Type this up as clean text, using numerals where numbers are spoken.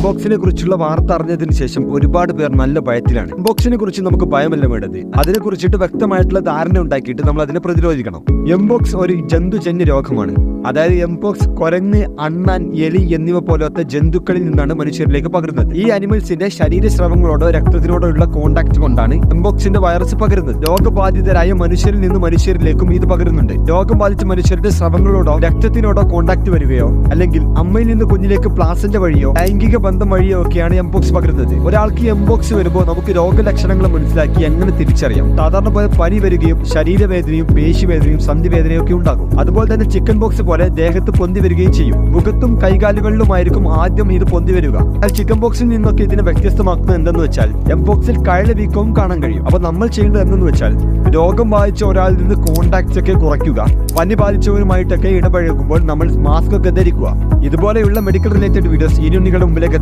എംബോക്സിനെ കുറിച്ചുള്ള വാർത്ത അറിഞ്ഞതിന് ശേഷം ഒരുപാട് പേർ നല്ല ഭയത്തിലാണ്. എംബോക്സിനെ കുറിച്ച് നമുക്ക് ഭയമല്ല വേണ്ടത്, അതിനെ കുറിച്ചിട്ട് വ്യക്തമായിട്ടുള്ള ധാരണ ഉണ്ടാക്കിയിട്ട് നമ്മൾ അതിനെ പ്രതിരോധിക്കണം. എംബോക്സ് ഒരു ജന്തുജന്യ രോഗമാണ്. അതായത് എംബോക്സ് കുരങ്ങ്, അണ്ണാൻ, എലി എന്നിവ പോലത്തെ ജന്തുക്കളിൽ നിന്നാണ് മനുഷ്യരിലേക്ക് പകരുന്നത്. ഈ അനിമൽസിന്റെ ശരീരസ്രവങ്ങളോടോ രക്തത്തിനോടോ ഉള്ള കോണ്ടാക്ട് കൊണ്ടാണ് എംബോക്സിന്റെ വൈറസ് പകരുന്നത്. രോഗബാധിതരായ മനുഷ്യരിൽ നിന്ന് മനുഷ്യരിലേക്കും ഇത് പകരുന്നുണ്ട്. രോഗം ബാധിച്ച മനുഷ്യരുടെ സ്രവങ്ങളോടോ രക്തത്തിനോടോ കോണ്ടാക്ട് വരികയോ അല്ലെങ്കിൽ അമ്മയിൽ നിന്ന് കുഞ്ഞിലേക്ക് പ്ലാസന്റ വഴിയോ ലൈംഗിക ബന്ധം വഴിയോ ഒക്കെയാണ് എംബോക്സ് പകരുന്നത്. ഒരാൾക്ക് എംബോക്സ് വരുമ്പോൾ നമുക്ക് രോഗലക്ഷണങ്ങൾ മനസ്സിലാക്കി എങ്ങനെ തിരിച്ചറിയാം? സാധാരണ പോലെ പനി വരികയും ശരീരവേദനയും പേശിവേദനയും സന്ധിവേദനയും ഒക്കെ ഉണ്ടാകും. അതുപോലെ തന്നെ ചിക്കൻ ബോക്സ് പോലെ ദേഹത്ത് പൊന്തി വരികയും ചെയ്യും. മുഖത്തും കൈകാലുകളിലുമായിരിക്കും ആദ്യം ഇത് പൊന്തി വരിക. ചിക്കൻ ബോക്സിൽ നിന്നൊക്കെ ഇതിനെ വ്യത്യസ്തമാക്കുന്നത് എന്തെന്ന് വെച്ചാൽ എംബോക്സിൽ കയല വീക്കവും കാണാൻ കഴിയും. അപ്പൊ നമ്മൾ ചെയ്യേണ്ടത് എന്തെന്ന് വെച്ചാൽ രോഗം ബാധിച്ച ഒരാളിൽ നിന്ന് കോണ്ടാക്ട്സ് ഒക്കെ കുറയ്ക്കുക. പനി ബാധിച്ചവരുമായിട്ടൊക്കെ ഇടപഴകുമ്പോൾ നമ്മൾ മാസ്ക് ഒക്കെ ധരിക്കുക. ഇതുപോലെയുള്ള മെഡിക്കൽ റിലേറ്റഡ് വീഡിയോസ് ഇനി നിങ്ങളുടെ മുമ്പിലേക്ക്